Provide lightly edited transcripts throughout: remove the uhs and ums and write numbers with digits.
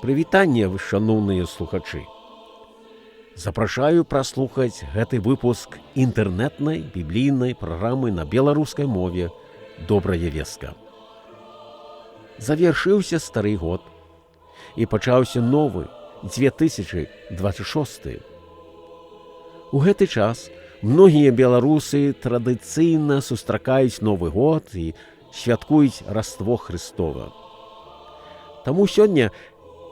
Прывітанне, шаноўныя слухачы. Запрашаю праслухаць гэты выпуск інтэрнэтнай біблійнай праграмы на беларускай мове «Добрая вестка». Завершыўся стары год і пачаўся новы, 2026. У гэты час многія беларусы традыцыйна сустракаюць Новы год і святкуюць Раство Хрыстова. Таму сёння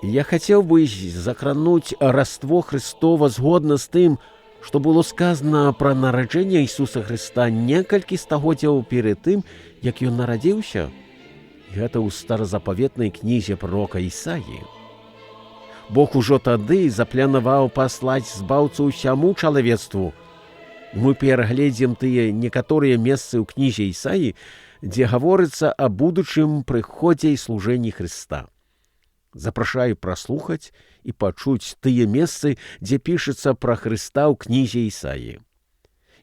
я хацеў бы закрануць Раство Хрыстова згодна з тым, што было сказана пра нараджэнне Ісуса Хрыста некалькі стагоддзяў перад тым, як ён нарадзіўся. Гэта ў старазапаветнай кнізе пророка Ісаі. Бог ужо тады запланаваў паслаць збаўцу ўсяму чалавецтву. Мы перагледзім тыя некаторыя месцы ў кнізе Ісаі, дзе гаворыцца аб будучым прыходзе і служэнні Хрыста. Запрашаю праслухаць і пачуць тыя месцы, дзе пішацца пра Хрыста ў кнізе Ісаі.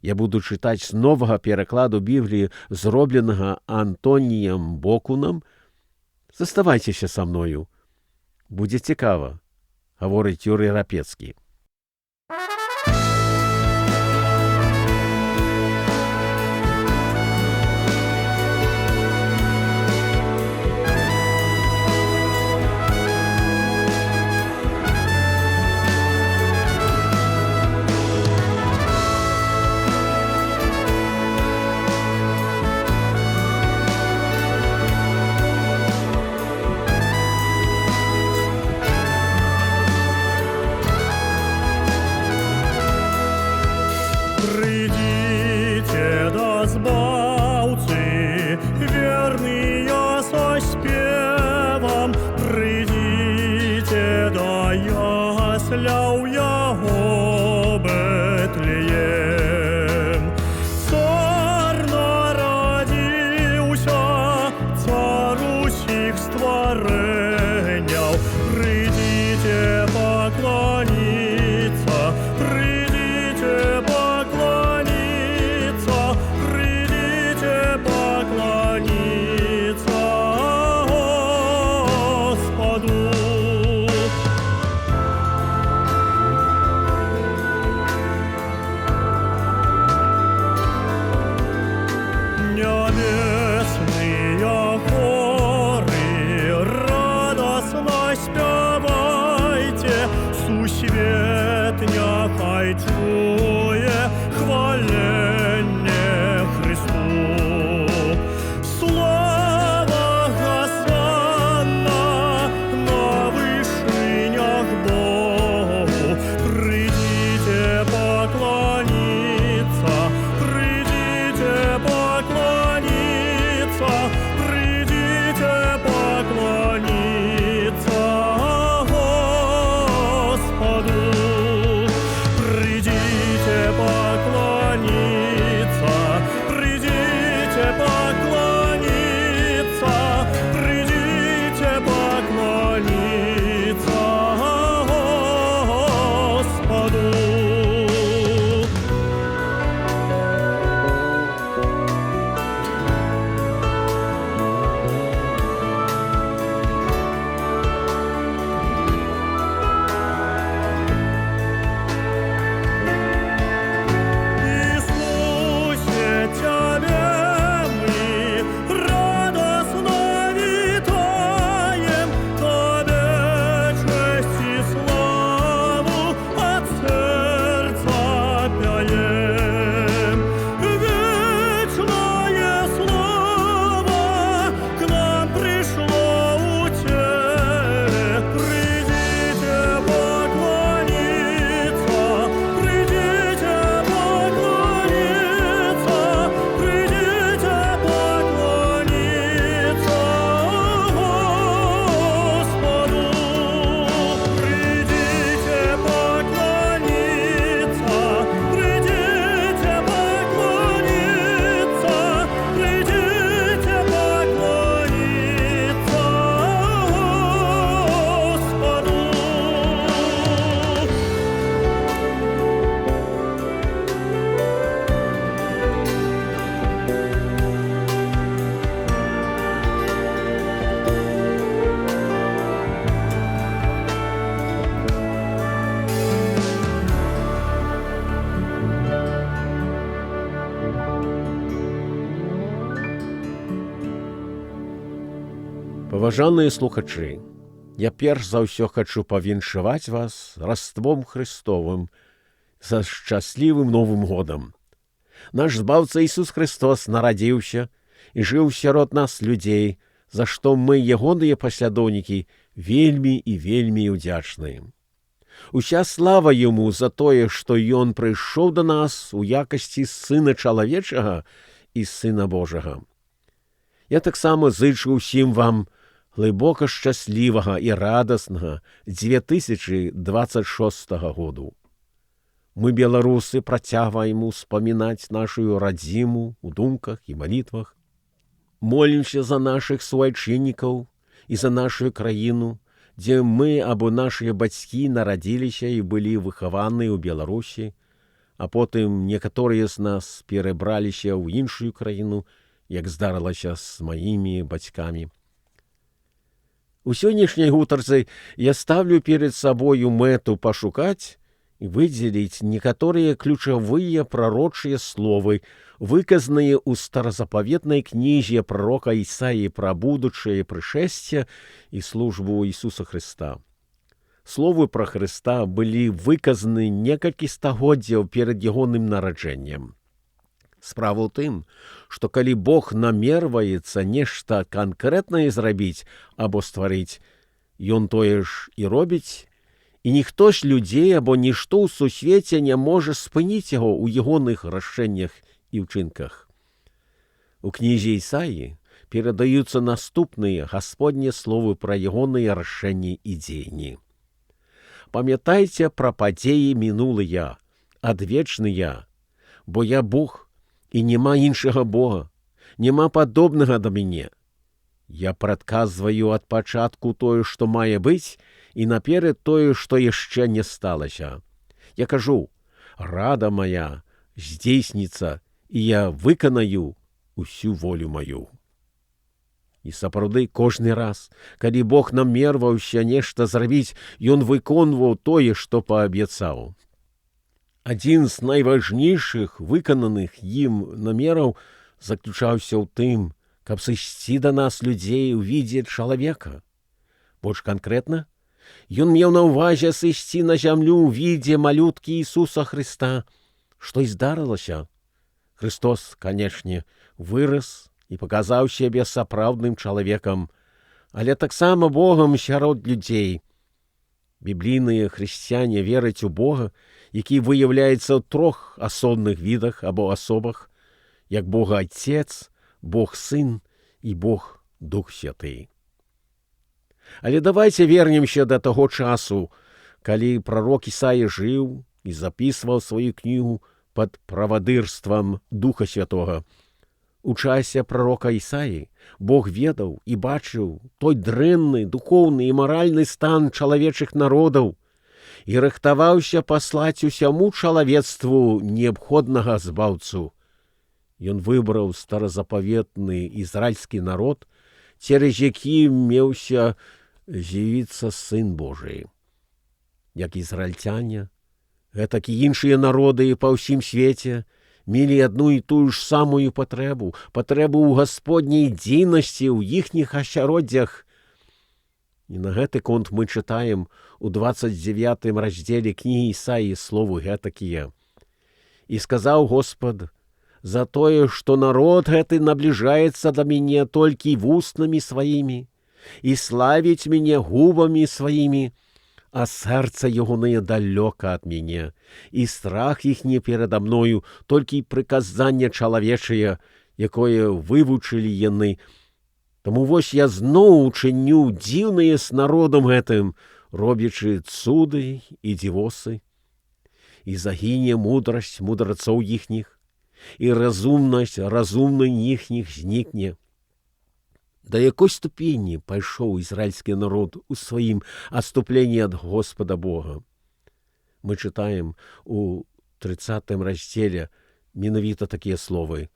Я буду чытаць з новага перакладу Бібліі, зробленага Антоніем Бокунам. Заставайцеся са мною. Будзе цікава, гаворыць Юрый Рапецкі. Паважаныя слухачы, я перш за ўсё хачу павіншаваць вас Раством Христовым за шчаслівым Новым годам. Наш Збаўца Ісус Христос нарадзіўся і жыў сярод нас людзей, за што мы, ягоныя паслядоўнікі, вельмі і вельмі ўдзячныя. Уся слава Яму за тое, што Ён прыйшоў да нас у якасці Сына Чалавечага і Сына Божага. Я таксама зычу ўсім вам глыбока шчаслівага і радаснага 2026 году. Мы, беларусы, працягваем успамінаць нашу радзіму ў думках і малітвах. Молімся за нашых суайчыннікаў і за нашу краіну, дзе мы або нашыя бацькі нарадзіліся і былі выхаваны ў Беларусі, а потым некаторыя з нас перабраліся ў іншую краіну, як здарылася з маімі бацькамі. У сённяшняй гутарцы я ставлю перед сабою мэту пашукаць і выдзеліць некаторыя ключавыя прарочыя словы, выказаныя ў старазапаветнай кнізе прарока Ісаі пра будучае прышэсце і службу Ісуса Хрыста. Словы пра Хрыста былі выказаны некалькі стагоддзяў перад ягоным нараджэннем. Справа ў тым, што калі Бог намерваецца нешта канкрэтнае зрабіць або стварыць, Ён тое ж і робіць, і ніхто ж людзей або нішто ў сусвеце не можа спыніць яго ў ягоных рашэннях і ўчынках. У кнізе Ісаі перадаюцца наступныя гасподнія словы пра ягоныя рашэнні і дзеянні. Памятайце пра падзеі мінулыя, адвечныя, бо я Бог, і няма іншага Бога, няма падобнага да мяне. Я прадказваю ад пачатку тое, што мае быць, і наперад тое, што яшчэ не сталася. Я кажу, рада моя здзейсніцца, і я выканаю усю волю маю. І сапраўды кожны раз, калі Бог намерваўся нешта зрабіць, Ён выконваў тое, што паабяцаў. Адзін з найважнейшых выкананых ім намераў заключаўся ў тым, каб сысці да нас людзей у відзе чалавека. Больш канкрэтна, Ён меў на ўвазе сысці на зямлю ў відзе малюткі Ісуса Хрыста. Што і здарылася? Христос, канечне, вырас і паказаў сябе сапраўдным чалавекам, але таксама Богам сярод людзей. Біблійныя хрысціяне вераць у Бога, які выяўляецца ў трох асобных відах або асобах, як Бога Отец, Бог Сын і Бог Дух Святы. Але давайце вернемся да таго часу, калі прарок Ісая жыў і запісваў сваю кнігу пад правадырствам Духа Святога. У часе прарока Ісаі Бог ведаў і бачыў той дрэнны духоўны і маральны стан чалавечых народаў і рыхтаваўся паслаць усяму чалавецтву неабходнага збаўцу. Ён выбраў старазапаветны ізраільскі народ, цераз які меўся з'явіцца Сын Божий. Як ізраільцяне, гэтак і іншыя народы па ўсім свеце мелі адну і тую ж самую патрэбу ў гасподняй дзейнасці ў іхніх асяроддзях. І на гэты конт мы чытаем у 29 раздзеле кнігі Ісаі словы гэтакія. І сказаў Господ, за тое, што народ гэты набліжаецца да мяне толькі вуснамі сваімі і славіць мяне губамі сваімі, а сэрца ягонае далёка ад мяне, і страх іхні перада мною толькі прыказанне чалавечае, якое вывучылі яны. Таму вось я зноў учыню дзіўнае з народам гэтым, робячы цуды і дзівосы. І загіне мудрасць мудрацоў іхніх, і разумнасць разумных іхніх знікне. Да якой ступені пайшоў ізраільскі народ у сваім адступленні ад Господа Бога? Мы чытаем у 30 раздзеле менавіта такія словы.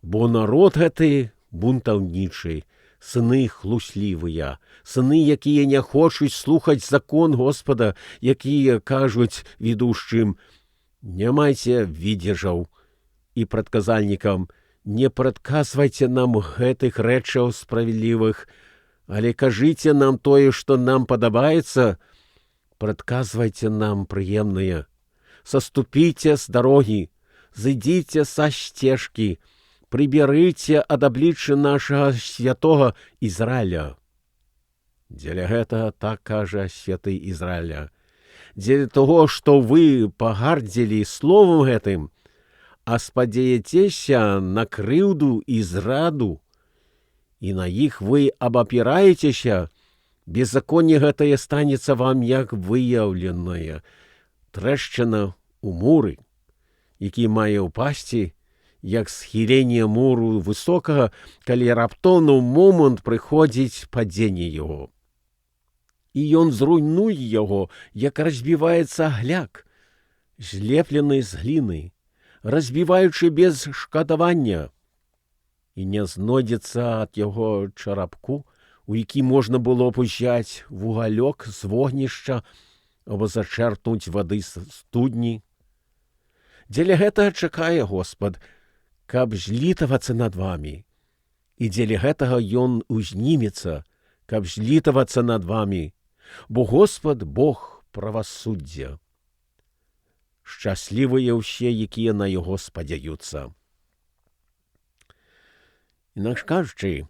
Бо народ гэты бунтаўнічы, сыны хлуслівыя, сыны, якія не хочуць слухаць закон Господа, якія кажуць ведушчым, не майце відзяжаў, і прадказальнікам, не прадказвайце нам гэтых рэчаў справядлівых, Але кажыце нам тое, што нам падабаецца, прадказвайце нам прыемнае. Саступіце з дарогі, зыдзіце са сцежкі, прыбярыце ад аблічча нашага святога Ізраіля. Дзеля гэтага так кажа святы Ізраіля. Дзеля таго, што вы пагардзілі словам гэтым, а спадзеяцеся на крыўду і зраду, і на іх вы абапіраецеся, беззаконне гэтае станецца вам як выяўленае, трэшчына ў муры, які мае ўпасці, як схіленне муру высокага, калі раптоўна ў момант прыходзіць падзенне яго. І ён зруйнуе яго, як разбіваецца гляк, злеплены з гліны, разбіваючы без шкадавання, і не знойдзецца ад яго чарапку, у які можна было б узяць вугалёк з вогнішча або зачэрпнуць вады з студні. Дзеля гэтага чакае Господ, каб злітавацца над вамі, і дзеля гэтага ён узнімецца, каб злітавацца над вамі, бо Господ Бог правасуддзя. Шчаслівыя ўсе, якія на яго спадзяюцца. Інакш кажучы,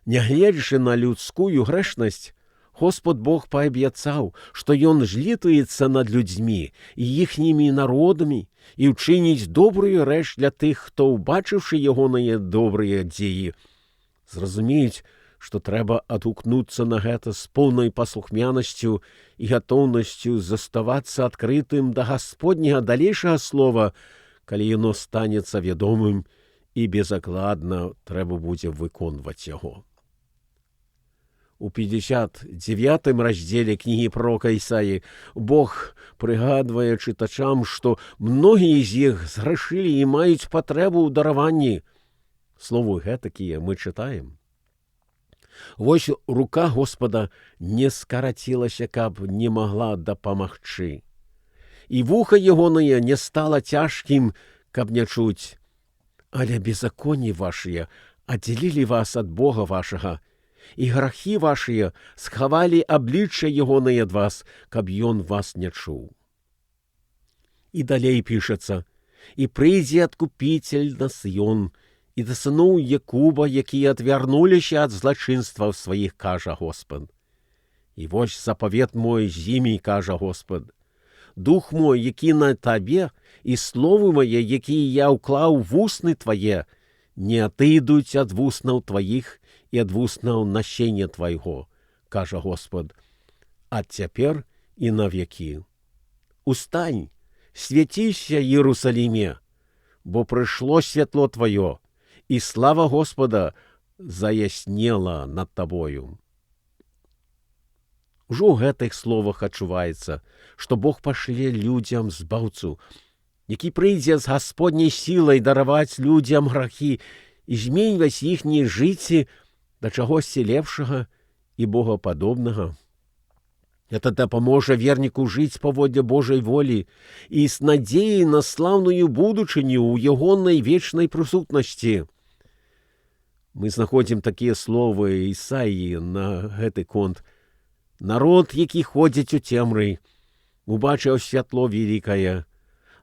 нягледзячы на людскую грэшнасць, Господ Бог паабяцаў, што ён злітуецца над людзьмі і іхнімі народамі і ўчыніць добрую рэч для тых, хто, убачыўшы ягоныя добрыя дзеі, зразумеюць, што трэба адгукнуцца на гэта з поўнай паслухмянасцю і гатоўнасцю заставацца адкрытым да Гасподняга далейшага слова, калі яно станецца вядомым, і безакладна трэба будзе выконваць яго. У 59 раздзеле кнігі пророка Ісаі Бог прыгадвае чытачам, што многія з іх згрэшылі і маюць патрэбу ў дараванні. Словы гэтакія мы чытаем. Вось рука Господа не скарацілася, каб не магла дапамагчы. І вуха ягонае не стала цяжкім, каб не чуць. Але беззаконні вашыя аддзялілі вас ад Бога вашага, і грахі вашыя схавалі аблічча ягонае ад вас, каб ён вас не чуў. І далей пішацца: і прыйдзе адкупіцель на Сыён, і да сыноў Якуба, якія адвярнуліся ад злачынстваў сваіх, кажа Господ. І вось запавет мой з імі, кажа Господ. Дух мой, які на табе, і словы мае, якія я ўклаў вусны твае, не атыдуць ад вуснаў тваіх і ад вуснаў насення твайго, кажа Господ, ад цяпер і на векі. Устань, свяціся, Іерусаліме, бо прыйшло святло тваё, і слава Господа заяснела над табою. Ужо ў гэтых словах адчуваецца, што Бог пашле людзям збаўцу, які прыйдзе з Гасподняй сілай дараваць людзям грахі і зменьваць іхнія жыцці да чагосьці лепшага і богападобнага. Это дапаможа верніку жыць паводле Божай волі і з надзеяй на слаўную будучыню ў ягонай вечнай прысутнасці. Мы знаходзім такія словы Ісаіі на гэты конт. Народ, які ходзіць у цемры, убачыў святло вялікае.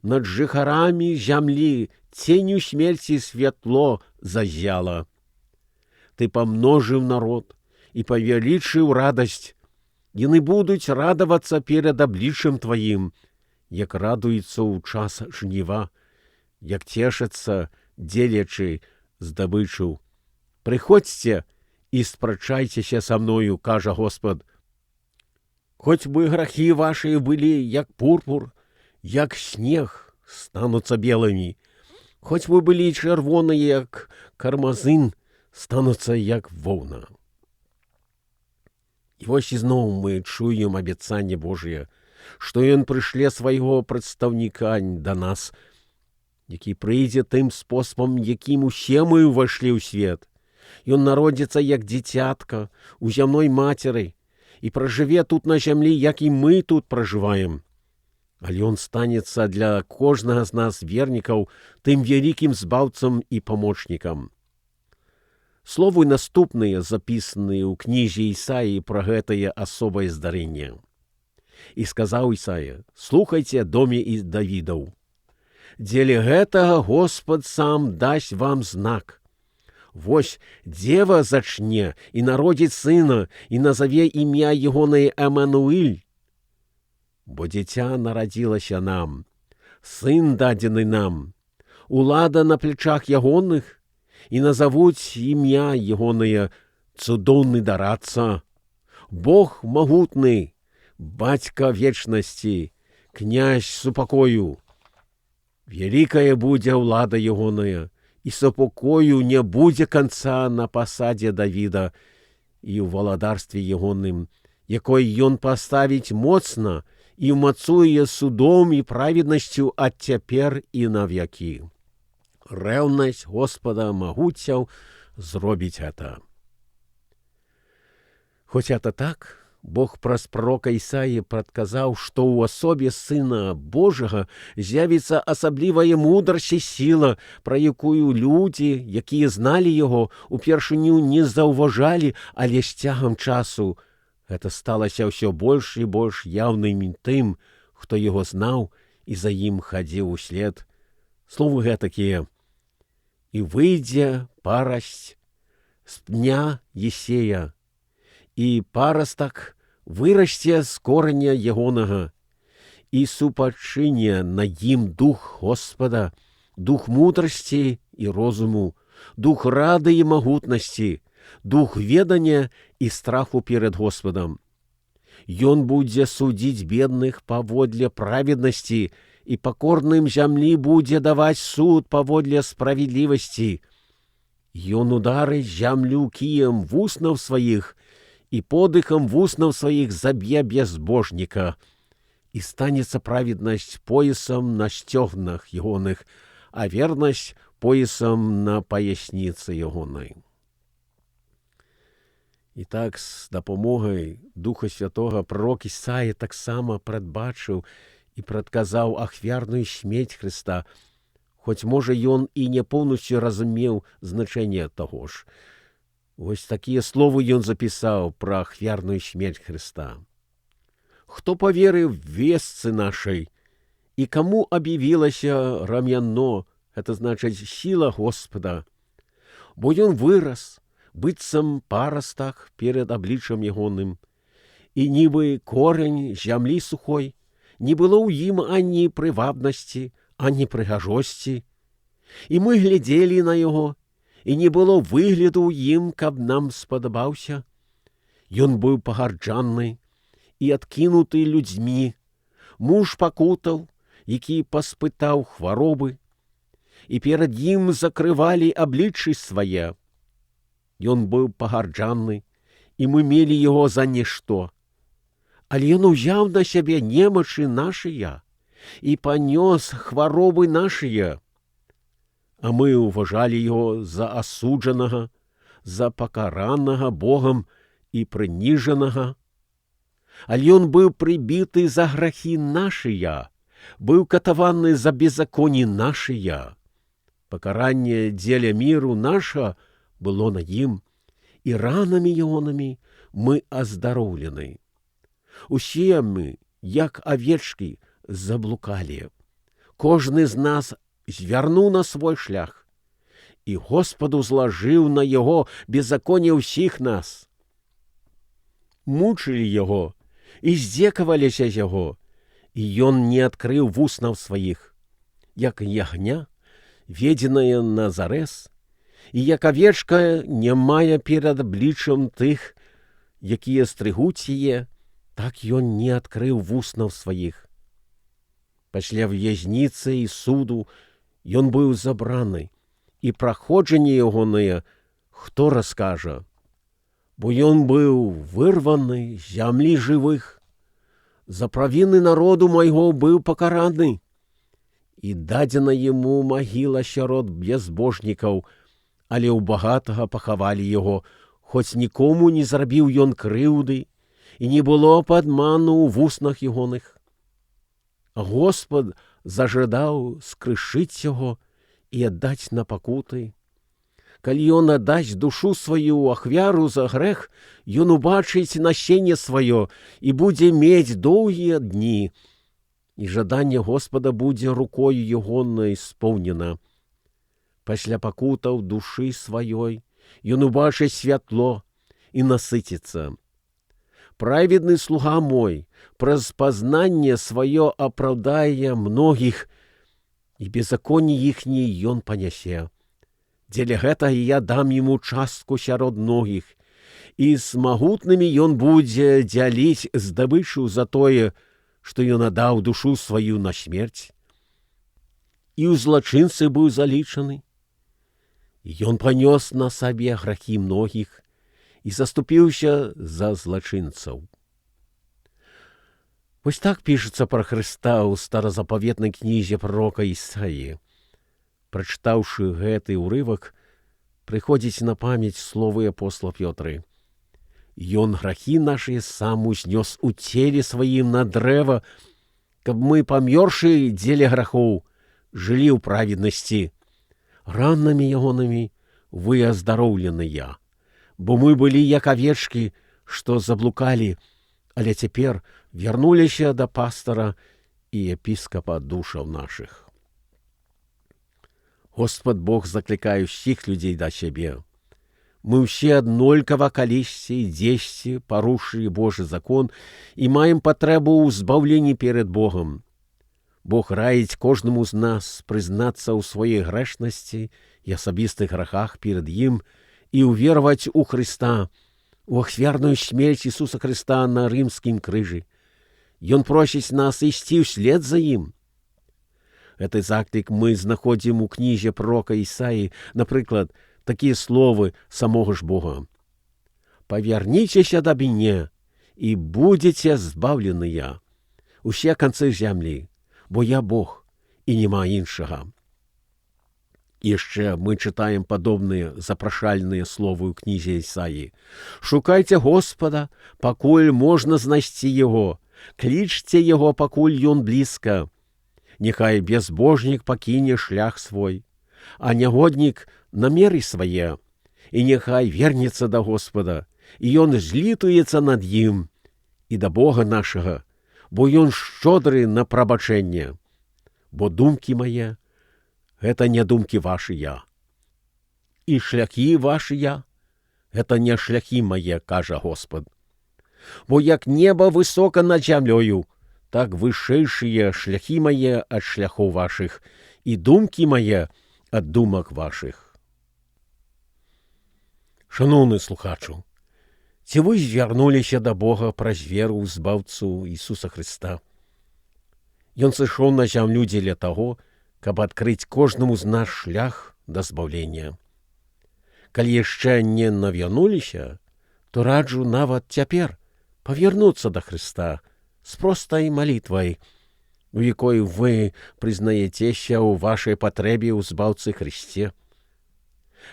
Над жыхарамі зямлі ценню смерці святло зазяла. Ты памножыў народ і павялічыў радасць. Яны будуць радавацца перад абліччам тваім, як радуецца ў час жніва, як цешацца, дзелячы здабычу. Прыходзьце і спрачайцеся са мною, кажа Господ. Хоць бы грахі вашыя былі, як пурпур, як снег, стануцца белымі. Хоць бы былі чырвоныя, як кармазын, стануцца як воўна. І вось ізноў мы чуем абяцанне Божае, што ён прышле свайго прадстаўніка да нас, які прыйдзе тым спосабам, якім усе мы ўвайшлі ў свет. Ён народзіцца як дзіцятка у зямной мацеры і пражыве тут на зямлі, як і мы тут пражываем. Але ён станецца для кожнага з нас вернікаў тым вялікім збаўцам і памочнікам. Словы наступныя запісаныя ў кнізе Ісаіі пра гэтае асобае здарэнне. І сказаў Ісая: «Слухайце, доме і Давідаў. Дзеля гэтага Господ сам дасць вам знак. Вось дзева зачне і народзіць сына, і назаве імя ягонае Эмануіль. Бо дзіця нарадзілася нам, сын дадзены нам, улада на плечах ягоных, і назавуць імя ягонае Цудоўны дарадца, Бог магутны, Бацька вечнасці, князь супакою. Вялікая будзе ўлада ягоная, і супакою не будзе канца на пасадзе Давіда і ў валадарстве ягоным, якой ён паставіць моцна і ўмацуе судом і праведнасцю ад цяпер і навякі. Рэўнасць Господа магуцяў зробіць гэта». Хоць это так, Бог праз пророка Ісаі прадказаў, што ў асобе Сына Божага з'явіцца асаблівая мудрасць і сіла, пра якую людзі, якія зналі яго, упершыню не заўважалі, але з цягам часу гэта сталася ўсё больш і больш яўным тым, хто яго знаў і за ім хадзіў услед. Словы гэтакія: «І выйдзе парасць з пня Есея, і парастак вырасце з кораня ягонага, і супачыне на ім дух Господа, дух мудрасці і розуму, дух рады і магутнасці, дух ведання і страху перед Господам. Ён будзе судзіць бедных паводле праведнасці, і пакорным зямлі будзе даваць суд паводле справядлівасці. Ён ударыць зямлю кіем вуснаў сваіх, і подыхам вуснаў сваіх заб'е бязбожніка, і станецца праведнасць поясам на сцёгнах ягоных, а вернасць поясам на паясніцы ягонай». І так, з дапамогай Духа Святога пророк Ісая таксама прадбачыў і прадказаў ахвярную смерць Хрыста, хоць, можа, ён і не поўнасцю разумеў значэнне таго ж. Вось такія словы ён запісаў пра ахвярную смерць Хрыста. «Хто поверыў вестцы нашай, і каму аб'явілася рамяно, это значыць сіла Господа, бо ён вырас, быццам парастак перед абліччам ягоным, і нібы корень зямлі сухой, не было ў ім ані прывабнасці, ані прыгажосці. І мы глядзелі на яго, і не было выгляду ў ім, каб нам спадабаўся. Ён быў пагарджаны і адкінуты людзьмі, муж пакутаў, які паспытаў хваробы, і перад ім закрывалі абліччы свае. Ён быў пагарджаны, і мы мелі яго за нішто. Але ён узяў на сябе немачы нашыя і панёс хваробы нашыя. А мы ўважалі яго за асуджанага, за пакаранага Богам і прыніжанага. Але ён быў прыбіты за грахі нашыя, быў катаваны за беззаконні нашыя. Пакаранне дзеля міру наша было на ім, і ранамі ягонамі мы аздароўлены. Усе мы, як авечкі, заблукалі. Кожны з нас звярнуў на свой шлях, і Господу злажыў на яго беззаконне ўсіх нас. Мучылі яго і здзекаваліся з яго, і ён не адкрыў вуснаў сваіх, як ягня, ведзеная на зарэз, і як авечка не мае перад абліччам тых, якія стрыгуць яе, так ён не адкрыў вуснаў сваіх. Пасля в'язніцы і суду ён быў забраны, і праходжанне ягонае хто раскажа? Бо ён быў вырваны з зямлі жывых, за правіны народу майго быў пакараны, і дадзена яму магіла сярод бязбожнікаў, але ў багатага пахавалі яго, хоць нікому не зрабіў ён крыўды, і не было падману ў вуснах ягоных. Господ зажадаў скрышыць яго і аддаць на пакуты. Калі ён аддасць душу сваю ў ахвяру за грэх, ён убачыць насенне сваё і будзе мець доўгія дні. І жаданне Господа будзе рукою ягонай споўнена. Пасля пакутаў душы сваёй ён убачыць святло і насыціцца. Праведны слуга мой праз пазнанне сваё апраўдае многіх, і беззаконні іхні ён панясе. Дзеля гэтага я дам яму частку сярод многіх, і з магутнымі ён будзе дзяліць здабычу за тое, што ён аддаў душу сваю на смерць. І ў злачынцы быў залічаны. Ён панёс на сабе грахі многіх і заступіўся за злачынцаў. Вось так пішацца пра Хрыста ў старазапаветнай кнізе пророка Ісаі. Прачытаўшы гэты ўрывак, прыходзіць на памяць словы апостола Пётры. Ён грахі нашы сам узнёс у целе сваім на дрэва, каб мы, памёршы дзеля грахоў, жылі ў праведнасці. Ранамі ягонамі вы аздароўленыя, бо мы былі як авечкі, што заблукалі, але цяпер вярнуліся да пастара і епіскапа душаў нашых. Господ Бог заклікае ўсіх людзей да сябе. Мы ўсе аднолькава калісьці, дзесьці парушылі Божы закон і маем патрэбу ў збаўленні перад Богам. Бог раіць кожнаму з нас прызнацца ў сваёй грэшнасці і асабістых грахах перад ім і ўвераваць у Хрыста, у ахвярную смерць Ісуса Хрыста на рымскім крыжы. Ён просіць нас ісці ўслед за ім. Гэты заклік мы знаходзім у кнізе пророка Ісаі, напрыклад, такія словы самога ж Бога. «Павярніцеся да мяне, і будзеце збаўленыя, усе канцы зямлі, бо я Бог, і няма іншага». Яшчэ мы чытаем падобныя запрашальныя словы ў кнізе Ісаі. «Шукайце Господа, пакуль можна знайсці Яго, клічце Яго, пакуль Ён блізка. Няхай безбожнік пакіне шлях свой, а нягоднік намеры свае, і няхай вернецца да Господа, і Ён злітуецца над ім, і да Бога нашага, бо Ён шчодры на прабачэнне. Бо думкі мае — гэта не думкі вашыя, і шляхі вашыя — гэта не шляхі мае, кажа Господ. Бо як неба высока над зямлёю, так вышэйшыя шляхі мае ад шляхоў вашых, і думкі мае ад думак вашых». Шаноўны слухачу, ці вы звярнуліся да Бога праз веру ў збаўцу Ісуса Хрыста? Ён сышоў на зямлю дзеля таго, каб адкрыць кожнаму з нас шлях да збаўлення. Калі яшчэ не навярнуліся, то раджу нават цяпер павярнуцца да Хрыста з простай малітвай, у якой вы прызнаецеся ў вашай патрэбе ў збаўцы Хрысце.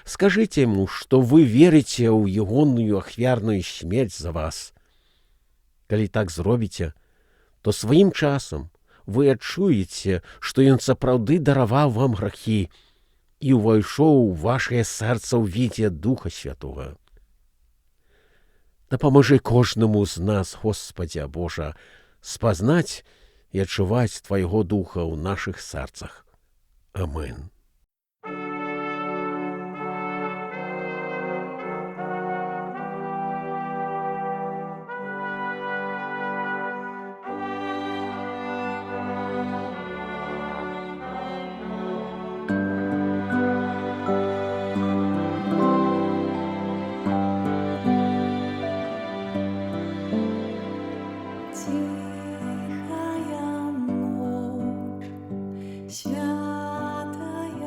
Скажыце яму, што вы верыце ў ягоную ахвярную смерць за вас. Калі так зробіце, то сваім часам вы адчуеце, што ён сапраўды дараваў вам грахі і ўвайшоў у вашае сэрца ў відзе Духа Святога. Дапамажы кожнаму з нас, Господзя Божа, спазнаць і адчуваць Твайго Духа ў нашых сэрцах. Амэн. Тихая ночь, святая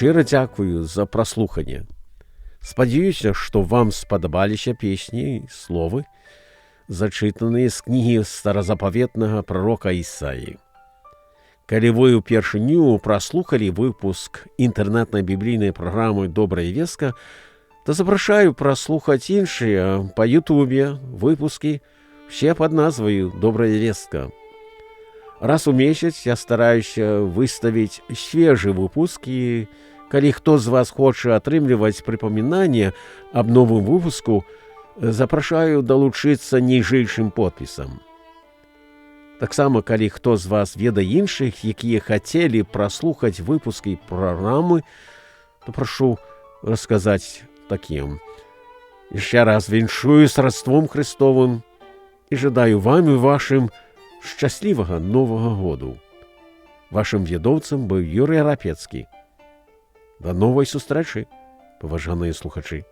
Шчыра дзякую за праслуханне. Спадзяюся, што вам спадабаліся песні і словы, зачытаныя з кнігі старазапаветнага прарока Ісаі. Калі вы ўпершыню праслухалі выпуск інтэрнэтнай біблійнай праграмы «Добрая вестка», то запрашаю праслухаць іншыя па Ютубе выпускі, все пад назваю «Добрая вестка». Раз у месяц я стараюся выставіць свежы выпуск, і калі хто з вас хоча атрымліваць прыпамінанне аб новым выпуску, запрашаю далучыцца ніжэйшым подпісам. Таксама, калі хто з вас ведае іншых, якія хацелі праслухаць выпускі праграмы, то прашу расказаць такім. Яшчэ раз віншую з Раством Христовым і жадаю вам і вашым шчаслівага Новага году. Вашым ведоўцам быў Юрый Рапецкі. Да новай сустрэчы, паважаныя слухачы.